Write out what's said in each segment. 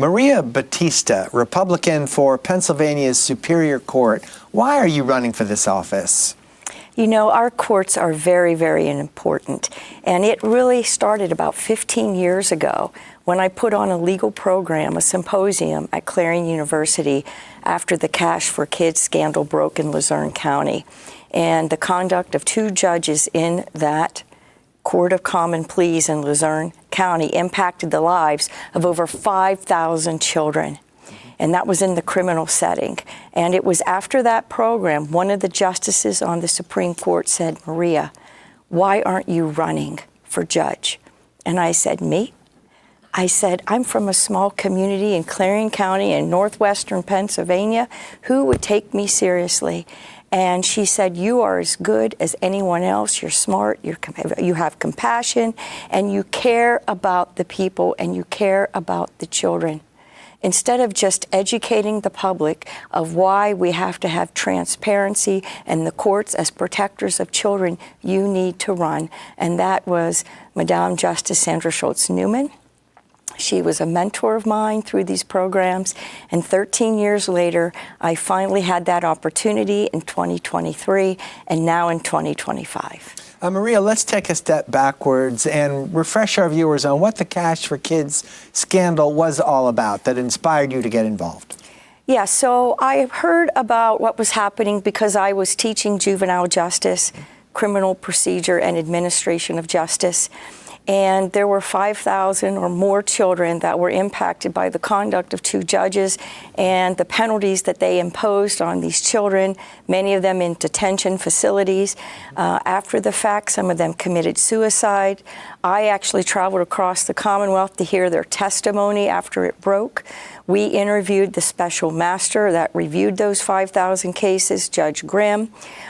Maria Battista, Republican for Pennsylvania's Superior Court. Why are you running for this office? You know, our courts are very, very important. And it really started about 15 years ago when I put on a legal program, a symposium at Clarion University after the Cash for Kids scandal broke in Luzerne County. And the conduct of 2 judges in that Court of Common Pleas in Luzerne County impacted the lives of over 5,000 children. And that was in the criminal setting. And it was after that program, one of the justices on the Supreme Court said, "Maria, why aren't you running for judge?" And I said, "Me?" I said, "I'm from a small community in Clarion County in northwestern Pennsylvania. Who would take me seriously?" And she said, "You are as good as anyone else. You're smart, you have compassion, and you care about the people, and you care about the children. Instead of just educating the public of why we have to have transparency and the courts as protectors of children, you need to run." And that was Madame Justice Sandra Schultz Newman. She was a mentor of mine through these programs, and 13 years later, I finally had that opportunity in 2023 and now in 2025. Maria, let's take a step backwards and refresh our viewers on what the Cash for Kids scandal was all about that inspired you to get involved. Yeah, so I heard about what was happening because I was teaching juvenile justice, criminal procedure, and administration of justice. And there were 5,000 or more children that were impacted by the conduct of 2 judges and the penalties that they imposed on these children, many of them in detention facilities. After the fact, some of them committed suicide. I actually traveled across the Commonwealth to hear their testimony after it broke. We interviewed the special master that reviewed those 5,000 cases, Judge Grimm.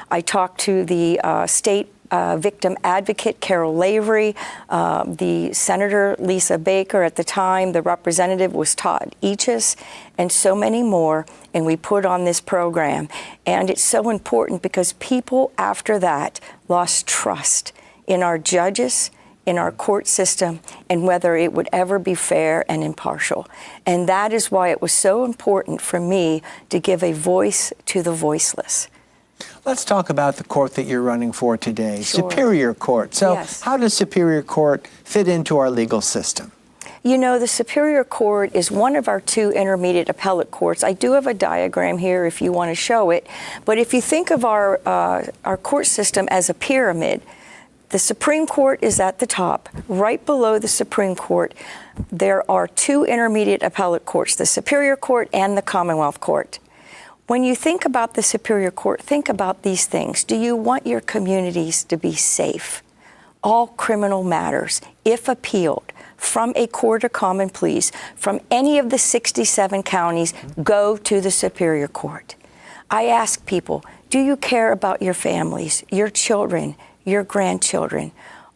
I talked to the state victim advocate, Carol Lavery, the Senator Lisa Baker at the time, the representative was Todd Eachus, and so many more, and we put on this program. And it's so important because people after that lost trust in our judges, in our court system, and whether it would ever be fair and impartial. And that is why it was so important for me to give a voice to the voiceless. Let's talk about the court that you're running for today, Sure. Superior Court. So Yes. How does Superior Court fit into our legal system? You know, the Superior Court is one of our 2 intermediate appellate courts. I do have a diagram here if you want to show it. But if you think of our court system as a pyramid, the Supreme Court is at the top. Right below the Supreme Court, there are 2 intermediate appellate courts, the Superior Court and the Commonwealth Court. When you think about the Superior Court, think about these things. Do you want your communities to be safe? All criminal matters, if appealed from a court of common pleas, from any of the 67 counties, go to the Superior Court. I ask people, do you care about your families, your children, your grandchildren?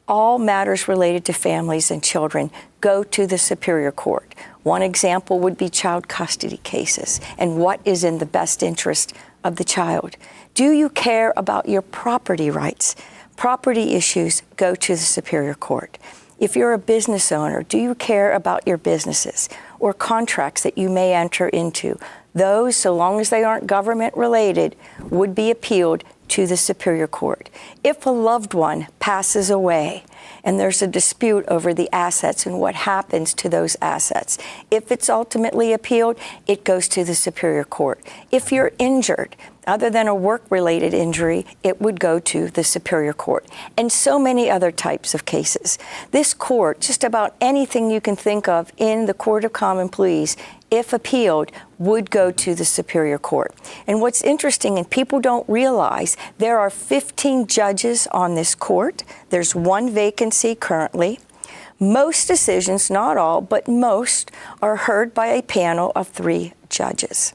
All matters related to families and children go to the Superior Court. One example would be child custody cases and what is in the best interest of the child. Do you care about your property rights? Property issues go to the Superior Court. If you're a business owner, do you care about your businesses or contracts that you may enter into? Those, so long as they aren't government related, would be appealed to the Superior Court. If a loved one passes away and there's a dispute over the assets and what happens to those assets, if it's ultimately appealed, it goes to the Superior Court. If you're injured, other than a work-related injury, it would go to the Superior Court, and so many other types of cases. This court, just about anything you can think of in the Court of Common Pleas, if appealed, would go to the Superior Court. And what's interesting, and people don't realize, there are 15 judges on this court. There's 1 vacancy currently. Most decisions, not all, but most, are heard by a panel of 3 judges.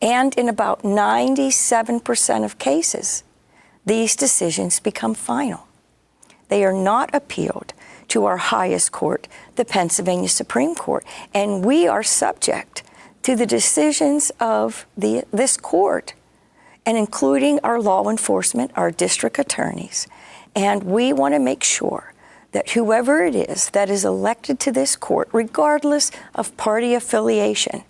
And in about 97% of cases, these decisions become final. They are not appealed to our highest court, the Pennsylvania Supreme Court. And we are subject to the decisions of this court, and including our law enforcement, our district attorneys. And we want to make sure that whoever it is that is elected to this court, regardless of party affiliation,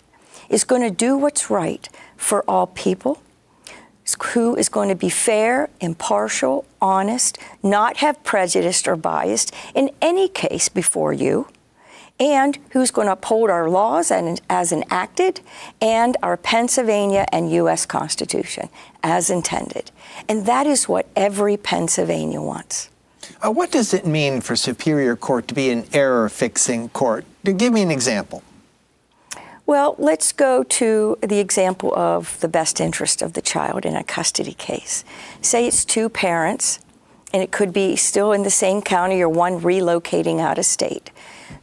is going to do what's right for all people, who is going to be fair, impartial, honest, not have prejudice or bias in any case before you, and who's going to uphold our laws as enacted and our Pennsylvania and U.S. Constitution as intended. And that is what every Pennsylvania wants. What does it mean for Superior Court to be an error-fixing court? Give me an example. Well, let's go to the example of the best interest of the child in a custody case. Say it's two parents, and it could be still in the same county or one relocating out of state.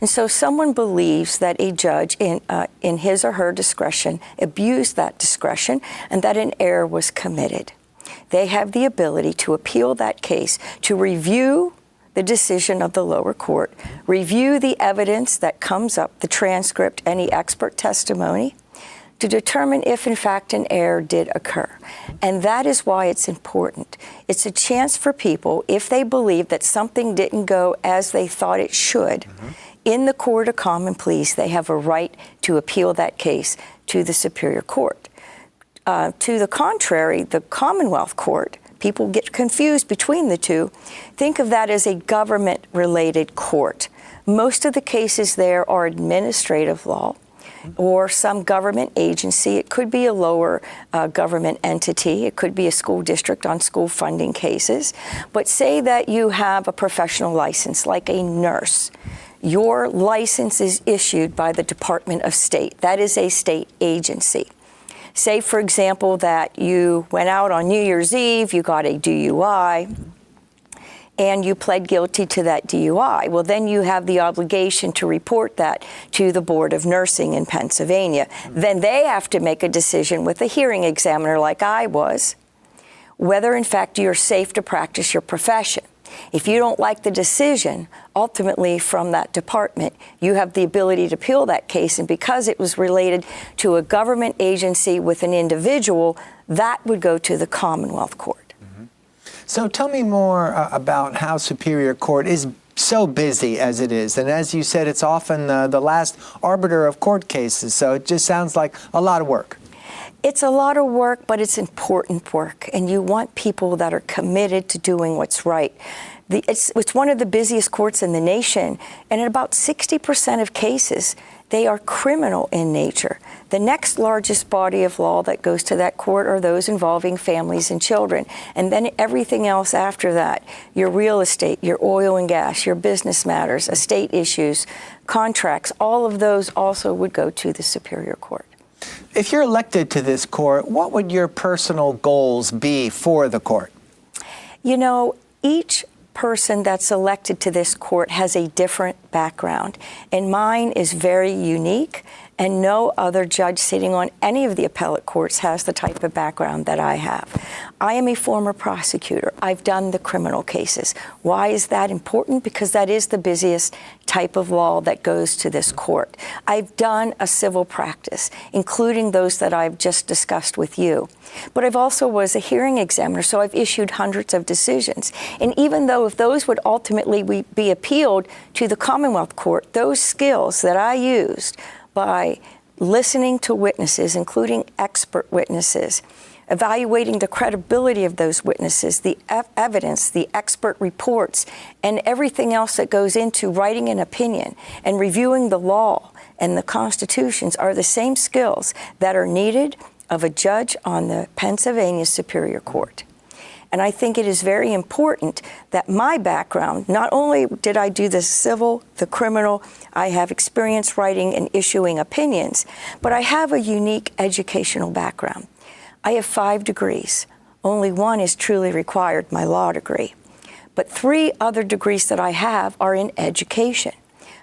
And so someone believes that a judge in his or her discretion abused that discretion and that an error was committed. They have the ability to appeal that case, to review the decision of the lower court, review the evidence that comes up, the transcript, any expert testimony, to determine if, in fact, an error did occur. And that is why it's important. It's a chance for people, if they believe that something didn't go as they thought it should, in the court of common pleas, they have a right to appeal that case to the Superior Court. To the contrary, the Commonwealth Court, people get confused between the two. Think of that as a government-related court. Most of the cases there are administrative law or some government agency. It could be a lower government entity. It could be a school district on school funding cases. But say that you have a professional license, like a nurse. Your license is issued by the Department of State. That is a state agency. Say, for example, that you went out on New Year's Eve, you got a DUI, and you pled guilty to that DUI. Well, then you have the obligation to report that to the Board of Nursing in Pennsylvania. Then they have to make a decision with a hearing examiner, like I was, whether, in fact, you're safe to practice your profession. If you don't like the decision, ultimately from that department, you have the ability to appeal that case. And because it was related to a government agency with an individual, that would go to the Commonwealth Court. So tell me more about how Superior Court is so busy as it is. And as you said, it's often the last arbiter of court cases. So it just sounds like a lot of work. It's a lot of work, but it's important work, and you want people that are committed to doing what's right. It's one of the busiest courts in the nation, and in about 60% of cases, they are criminal in nature. The next largest body of law that goes to that court are those involving families and children, and then everything else after that, your real estate, your oil and gas, your business matters, estate issues, contracts, all of those also would go to the Superior Court. If you're elected to this court, what would your personal goals be for the court? You know, each person that's elected to this court has a different background, and mine is very unique, and no other judge sitting on any of the appellate courts has the type of background that I have. I am a former prosecutor. I've done the criminal cases. Why is that important? Because that is the busiest type of law that goes to this court. I've done a civil practice, including those that I've just discussed with you. But I've also was a hearing examiner, so I've issued hundreds of decisions. And even though if those would ultimately be appealed to the Commonwealth Court, those skills that I used by listening to witnesses, including expert witnesses, evaluating the credibility of those witnesses, the evidence, the expert reports, and everything else that goes into writing an opinion and reviewing the law and the constitutions are the same skills that are needed of a judge on the Pennsylvania Superior Court. And I think it is very important that my background, not only did I do the civil, the criminal, I have experience writing and issuing opinions, but I have a unique educational background. I have 5 degrees. Only one is truly required, my law degree. But 3 other degrees that I have are in education.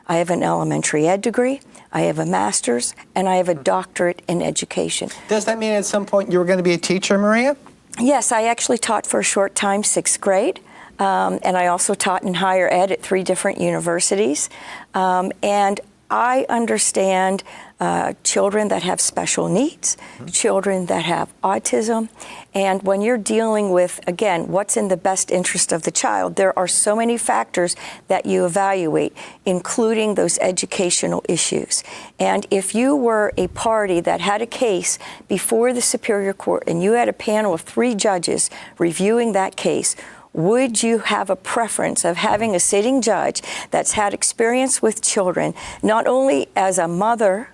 I have an elementary ed degree, I have a master's, and I have a doctorate in education. Does that mean at some point you were going to be a teacher, Maria? Yes, I actually taught for a short time 6th grade, and I also taught in higher ed at 3 different universities. And I understand children that have special needs, children that have autism. And when you're dealing with, again, what's in the best interest of the child, there are so many factors that you evaluate, including those educational issues. And if you were a party that had a case before the Superior Court and you had a panel of 3 judges reviewing that case, would you have a preference of having a sitting judge that's had experience with children, not only as a mother,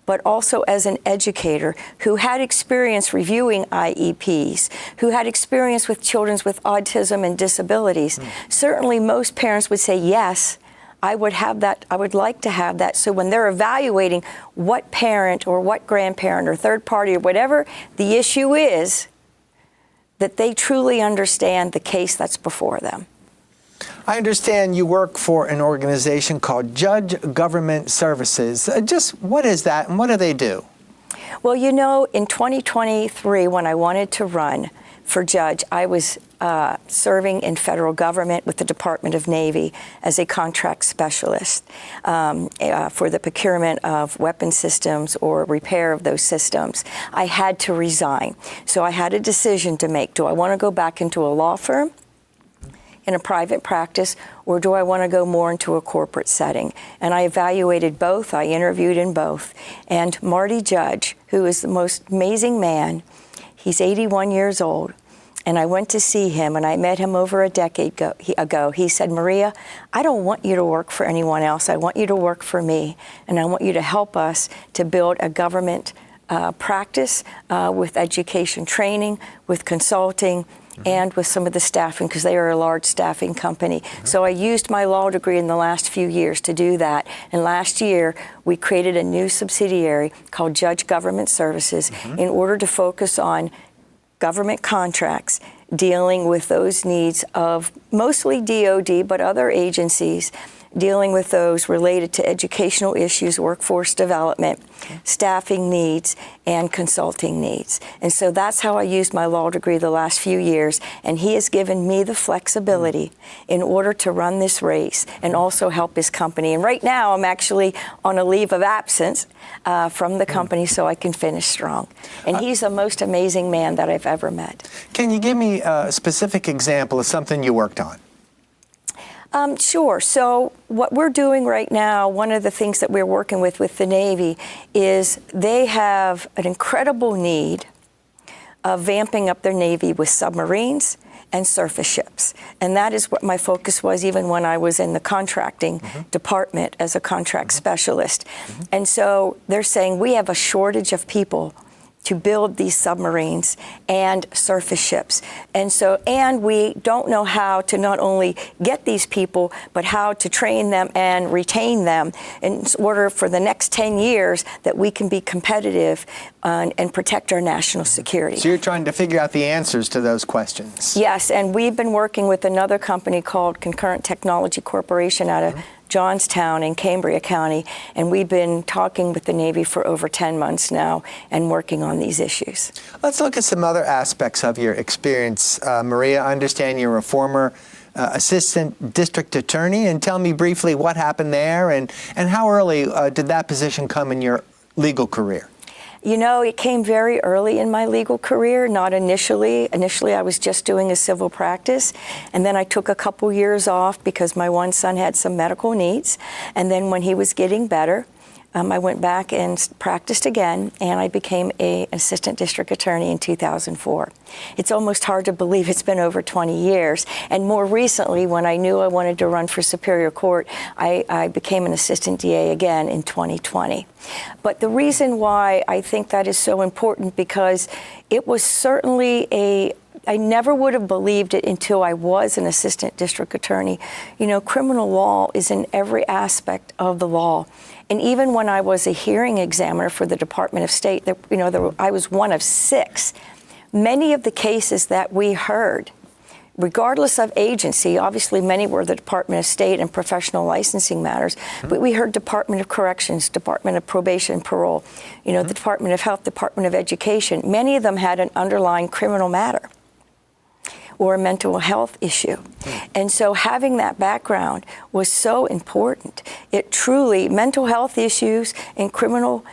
but also as an educator who had experience reviewing IEPs, who had experience with children with autism and disabilities? Certainly most parents would say, yes, I would have that. I would like to have that. So when they're evaluating what parent or what grandparent or third party or whatever the issue is, that they truly understand the case that's before them. I understand you work for an organization called Judge Government Services. Just what is that and what do they do? Well, you know, in 2023, when I wanted to run for judge, I was serving in federal government with the Department of Navy as a contract specialist for the procurement of weapon systems or repair of those systems. I had to resign. So I had a decision to make. Do I want to go back into a law firm in a private practice, or do I want to go more into a corporate setting? And I evaluated both. I interviewed in both. And Marty Judge, who is the most amazing man, he's 81 years old, and I went to see him, and I met him over a decade ago. He said, Maria, I don't want you to work for anyone else. I want you to work for me, and I want you to help us to build a government practice with education training, with consulting, and with some of the staffing, because they are a large staffing company. So I used my law degree in the last few years to do that. And last year, we created a new subsidiary called Judge Government Services in order to focus on government contracts dealing with those needs of mostly DOD, but other agencies, dealing with those related to educational issues, workforce development, staffing needs, and consulting needs. And so that's how I used my law degree the last few years, and he has given me the flexibility in order to run this race and also help his company. And right now I'm actually on a leave of absence from the company so I can finish strong. And he's the most amazing man that I've ever met. Can you give me a specific example of something you worked on? Sure. So what we're doing right now, one of the things that we're working with the Navy is they have an incredible need of vamping up their Navy with submarines and surface ships. And that is what my focus was even when I was in the contracting department as a contract specialist. And so they're saying we have a shortage of people to build these submarines and surface ships. And we don't know how to not only get these people, but how to train them and retain them in order for the next 10 years that we can be competitive and protect our national security. So you're trying to figure out the answers to those questions. Yes, and we've been working with another company called Concurrent Technology Corporation out of Johnstown in Cambria County, and we've been talking with the Navy for over 10 months now and working on these issues. Let's look at some other aspects of your experience. Maria, I understand you're a former assistant district attorney, and tell me briefly what happened there and how early did that position come in your legal career? You know, it came very early in my legal career, not initially. Initially, I was just doing a civil practice, and then I took a couple years off because my one son had some medical needs. And then when he was getting better, I went back and practiced again, and I became an assistant district attorney in 2004. It's almost hard to believe it's been over 20 years. And more recently, when I knew I wanted to run for Superior Court, I became an assistant DA again in 2020. But the reason why I think that is so important, because it was certainly I never would have believed it until I was an assistant district attorney. You know, criminal law is in every aspect of the law. And even when I was a hearing examiner for the Department of State, I was one of 6. Many of the cases that we heard, regardless of agency, obviously many were the Department of State and professional licensing matters, but we heard Department of Corrections, Department of Probation and Parole, the Department of Health, Department of Education. Many of them had an underlying criminal matter or a mental health issue. And so having that background was so important. It truly, mental health issues and criminal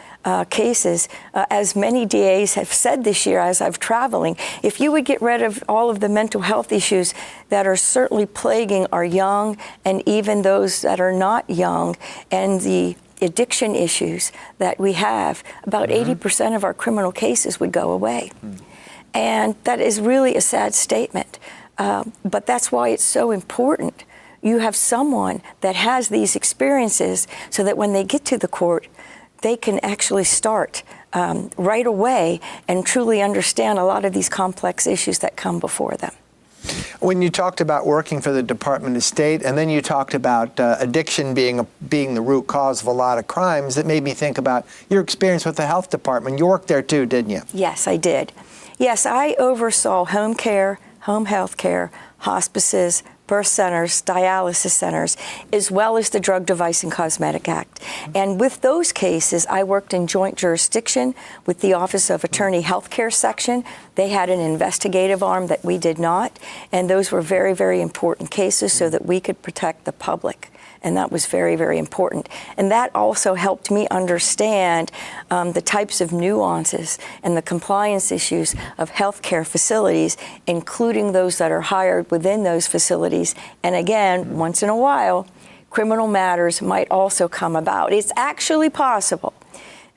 cases, as many DAs have said this year as I've traveling, if you would get rid of all of the mental health issues that are certainly plaguing our young and even those that are not young, and the addiction issues that we have, about 80% of our criminal cases would go away. And that is really a sad statement. But that's why it's so important. You have someone that has these experiences so that when they get to the court, they can actually start right away and truly understand a lot of these complex issues that come before them. When you talked about working for the Department of State, and then you talked about addiction being the root cause of a lot of crimes, it made me think about your experience with the health department. You worked there too, didn't you? Yes, I did. Yes, I oversaw home care, home health care, hospices, birth centers, dialysis centers, as well as the Drug, Device, and Cosmetic Act. And with those cases, I worked in joint jurisdiction with the Office of Attorney Healthcare Section. They had an investigative arm that we did not, and those were very, very important cases so that we could protect the public. And that was very, very important. And that also helped me understand the types of nuances and the compliance issues of healthcare facilities, including those that are hired within those facilities. And again, once in a while, criminal matters might also come about. It's actually possible.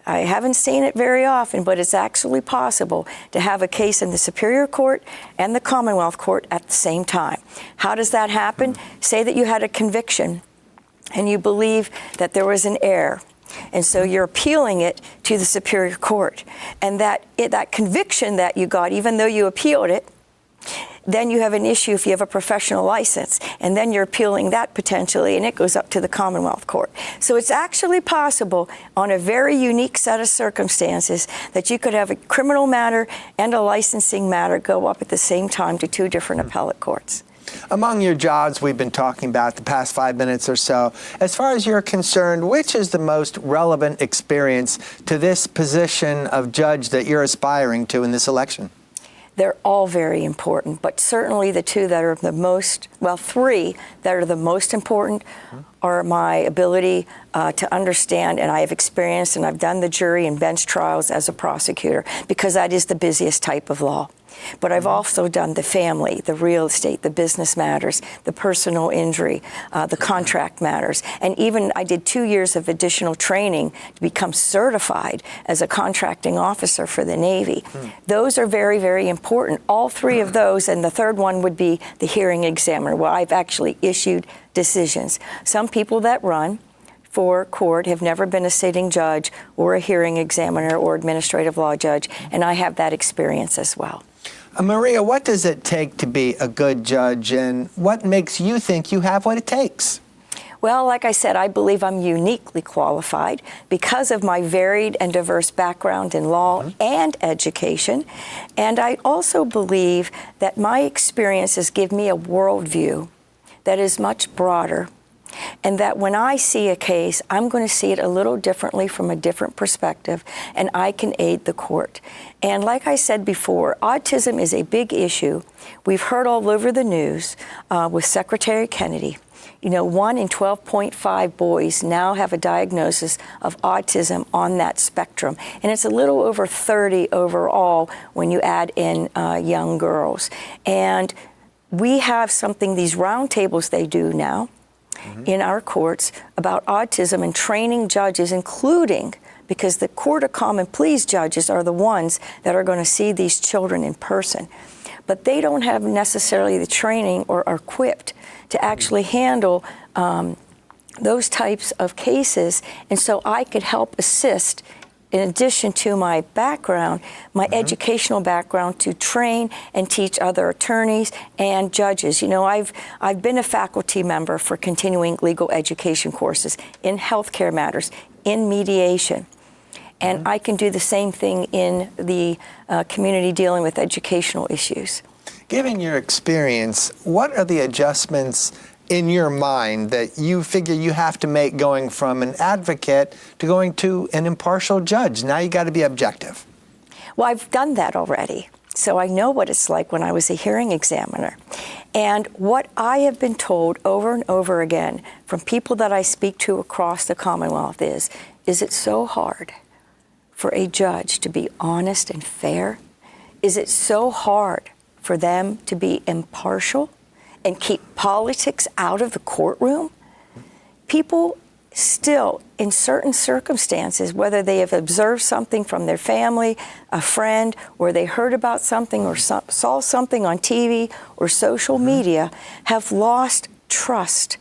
I haven't seen it very often, but it's actually possible to have a case in the Superior Court and the Commonwealth Court at the same time. How does that happen? Say that you had a conviction and you believe that there was an error, and so you're appealing it to the Superior Court, and that conviction that you got, even though you appealed it, then you have an issue if you have a professional license, and then you're appealing that potentially, and it goes up to the Commonwealth Court. So it's actually possible on a very unique set of circumstances that you could have a criminal matter and a licensing matter go up at the same time to two different appellate courts. Among your jobs we've been talking about the past 5 minutes or so, as far as you're concerned, which is the most relevant experience to this position of judge that you're aspiring to in this election? They're all very important, but certainly the two that are the most, well, three that are the most important are my ability to understand, and I have experienced, and I've done the jury and bench trials as a prosecutor, because that is the busiest type of law. But I've also done the family, the real estate, the business matters, the personal injury, the contract matters. And even I did 2 years of additional training to become certified as a contracting officer for the Navy. Those are very, very important. All three of those, and the third one would be the hearing examiner, where I've actually issued decisions. Some people that run for court have never been a sitting judge or a hearing examiner or administrative law judge, and I have that experience as well. Maria, what does it take to be a good judge, and what makes you think you have what it takes? Well, like I said, I believe I'm uniquely qualified because of my varied and diverse background in law and education. And I also believe that my experiences give me a worldview that is much broader, and that when I see a case, I'm going to see it a little differently from a different perspective, and I can aid the court. And like I said before, autism is a big issue. We've heard all over the news with Secretary Kennedy. You know, 1 in 12.5 boys now have a diagnosis of autism on that spectrum. And it's a little over 30 overall when you add in young girls. And we have something, these roundtables they do now in our courts about autism and training judges, including, because the Court of Common Pleas judges are the ones that are going to see these children in person. But they don't have necessarily the training or are equipped to actually handle those types of cases. And so I could help assist, in addition to my background, my educational background, to train and teach other attorneys and judges. You know, I've been a faculty member for continuing legal education courses in healthcare matters, in mediation. And I can do the same thing in the community dealing with educational issues. Given your experience, what are the adjustments in your mind that you figure you have to make going from an advocate to going to an impartial judge? Now you got to be objective. Well, I've done that already. So I know what it's like when I was a hearing examiner. And what I have been told over and over again from people that I speak to across the Commonwealth is it so hard for a judge to be honest and fair? Is it so hard for them to be impartial and keep politics out of the courtroom? People still, in certain circumstances, whether they have observed something from their family, a friend, or they heard about something or saw something on TV or social media, have lost trust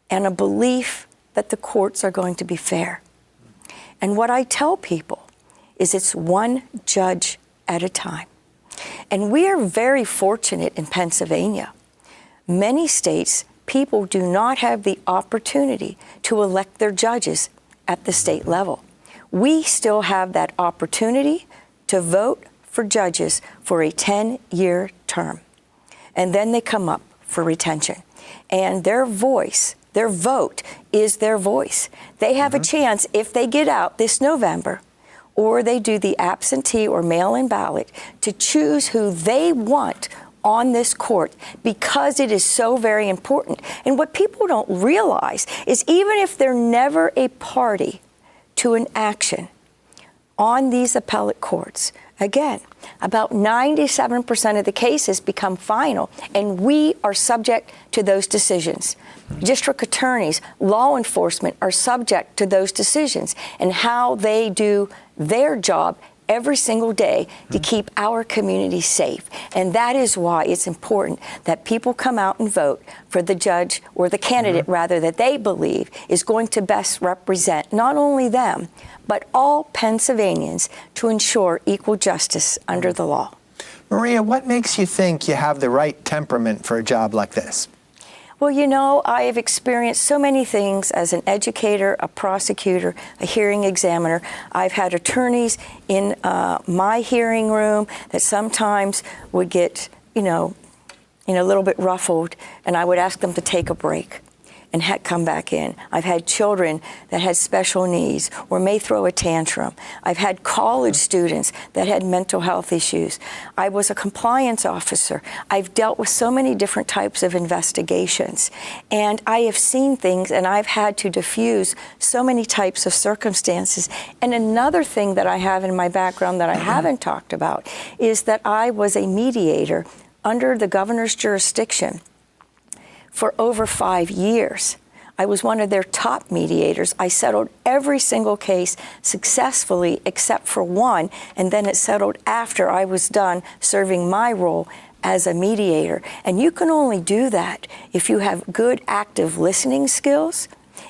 and a belief that the courts are going to be fair. And what I tell people is it's one judge at a time. And we are very fortunate in Pennsylvania. Many states, people do not have the opportunity to elect their judges at the state level. We still have that opportunity to vote for judges for a 10-year term. And then they come up for retention. And their voice, their vote is their voice. They have a chance, if they get out this November, or they do the absentee or mail-in ballot, to choose who they want on this court, because it is so very important. And what people don't realize is, even if they're never a party to an action on these appellate courts, again, about 97% of the cases become final, and we are subject to those decisions. District attorneys, law enforcement are subject to those decisions and how they do their job every single day to keep our community safe. And that is why it's important that people come out and vote for the judge, or the candidate rather, that they believe is going to best represent not only them, but all Pennsylvanians, to ensure equal justice under the law. Maria, what makes you think you have the right temperament for a job like this? Well, you know, I have experienced so many things as an educator, a prosecutor, a hearing examiner. I've had attorneys in my hearing room that sometimes would get, a little bit ruffled, and I would ask them to take a break and come back in. I've had children that had special needs or may throw a tantrum. I've had college students that had mental health issues. I was a compliance officer. I've dealt with so many different types of investigations. And I have seen things, and I've had to diffuse so many types of circumstances. And another thing that I have in my background that I haven't talked about is that I was a mediator under the governor's jurisdiction for over 5 years. I was one of their top mediators. I settled every single case successfully except for one, and then it settled after I was done serving my role as a mediator. And you can only do that if you have good active listening skills,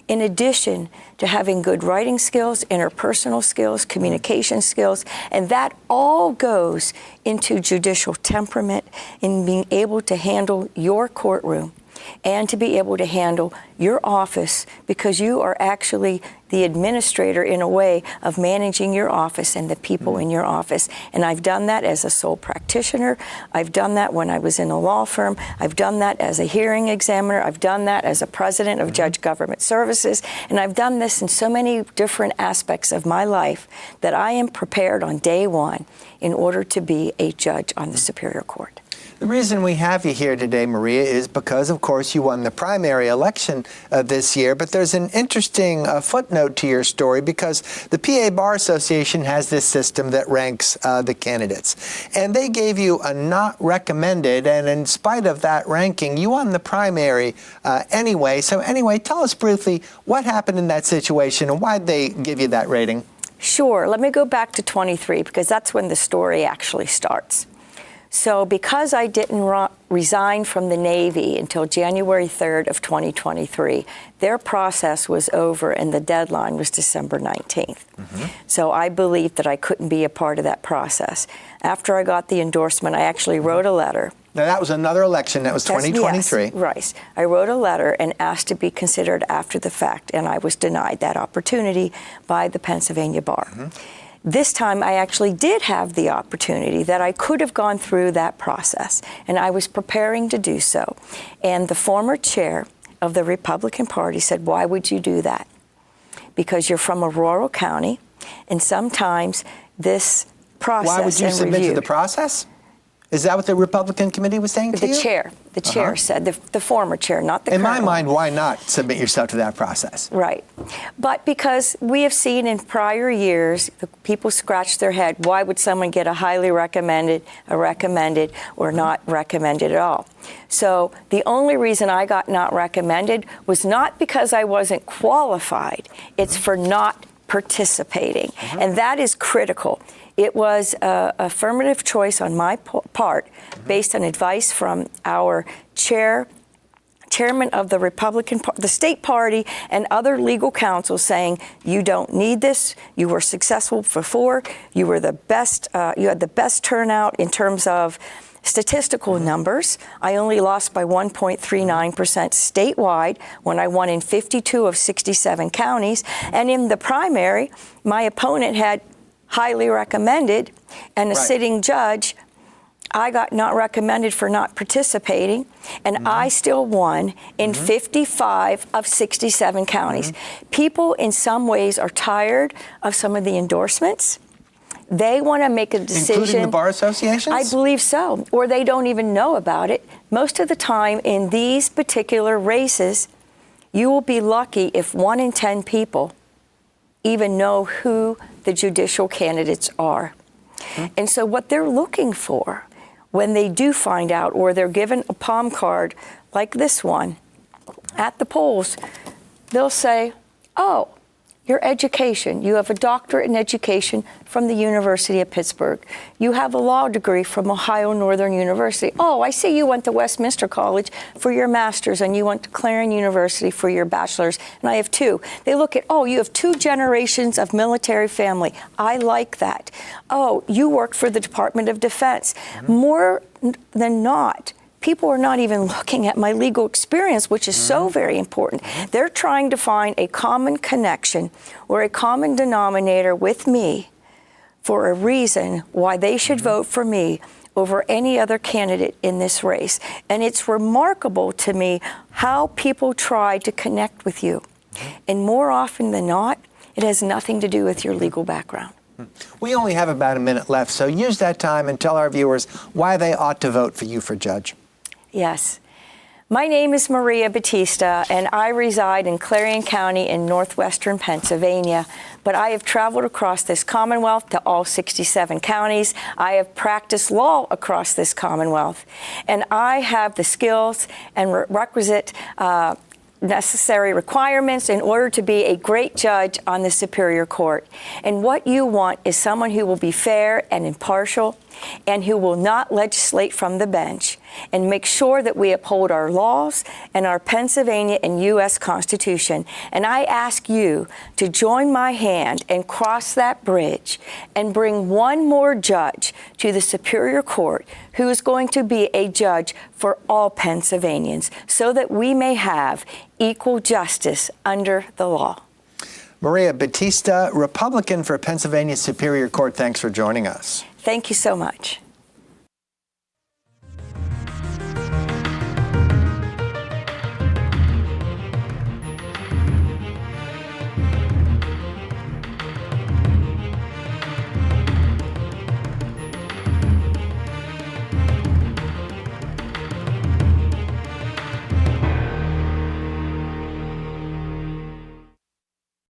in addition to having good writing skills, interpersonal skills, communication skills, and that all goes into judicial temperament, in being able to handle your courtroom and to be able to handle your office, because you are actually the administrator in a way of managing your office and the people in your office. And I've done that as a sole practitioner. I've done that when I was in a law firm. I've done that as a hearing examiner. I've done that as a president of Judge Government Services. And I've done this in so many different aspects of my life that I am prepared on day one in order to be a judge on the Superior Court. The reason we have you here today, Maria, is because, of course, you won the primary election this year. But there's an interesting footnote to your story, because the PA Bar Association has this system that ranks the candidates. And they gave you a not recommended, and in spite of that ranking, you won the primary anyway. So anyway, tell us briefly what happened in that situation and why'd they give you that rating? Sure. Let me go back to 23, because that's when the story actually starts. So because I didn't resign from the Navy until January 3rd of 2023, their process was over and the deadline was December 19th. So I believed that I couldn't be a part of that process. After I got the endorsement, I actually wrote a letter. Now, that was another election. That was 2023. Yes, right. I wrote a letter and asked to be considered after the fact, and I was denied that opportunity by the Pennsylvania Bar. This time, I actually did have the opportunity that I could have gone through that process, and I was preparing to do so. And the former chair of the Republican Party said, "Why would you do that? Because you're from a rural county, and sometimes this process Why would you and submit review." to the process? Is that what the Republican committee was saying to you? The chair said, the former chair, not the current In my one. mind, why not submit yourself to that process? Right. But because we have seen in prior years, the people scratch their head, why would someone get a highly recommended, a recommended, or not recommended at all? So the only reason I got not recommended was not because I wasn't qualified. It's for not participating. And that is critical. It was an affirmative choice on my part based on advice from our chairman of the the state party and other legal counsel saying, you don't need this. You were successful before. You were the best. You had the best turnout in terms of statistical numbers. I only lost by 1.39% statewide when I won in 52 of 67 counties. And in the primary, my opponent had highly recommended, and a sitting judge, I got not recommended for not participating, and I still won in 55 of 67 counties. People in some ways are tired of some of the endorsements. They want to make a decision. Including the bar associations? I believe so, or they don't even know about it. Most of the time in these particular races, you will be lucky if 1 in 10 people even know who the judicial candidates are. And so what they're looking for when they do find out, or they're given a palm card like this one at the polls, they'll say, oh, your education. You have a doctorate in education from the University of Pittsburgh. You have a law degree from Ohio Northern University. Oh, I see you went to Westminster College for your master's and you went to Clarion University for your bachelor's, and I have 2. They look at, oh, you have 2 generations of military family. I like that. Oh, you work for the Department of Defense. More than not, people are not even looking at my legal experience, which is so very important. They're trying to find a common connection or a common denominator with me for a reason why they should vote for me over any other candidate in this race. And it's remarkable to me how people try to connect with you. And more often than not, it has nothing to do with your legal background. We only have about a minute left, so use that time and tell our viewers why they ought to vote for you for judge. Yes. My name is Maria Battista, and I reside in Clarion County in northwestern Pennsylvania. But I have traveled across this Commonwealth to all 67 counties. I have practiced law across this Commonwealth. And I have the skills and requisite necessary requirements in order to be a great judge on the Superior Court. And what you want is someone who will be fair and impartial and who will not legislate from the bench and make sure that we uphold our laws and our Pennsylvania and U.S. Constitution. And I ask you to join my hand and cross that bridge and bring one more judge to the Superior Court who is going to be a judge for all Pennsylvanians so that we may have equal justice under the law. Maria Battista, Republican for Pennsylvania Superior Court, thanks for joining us. Thank you so much.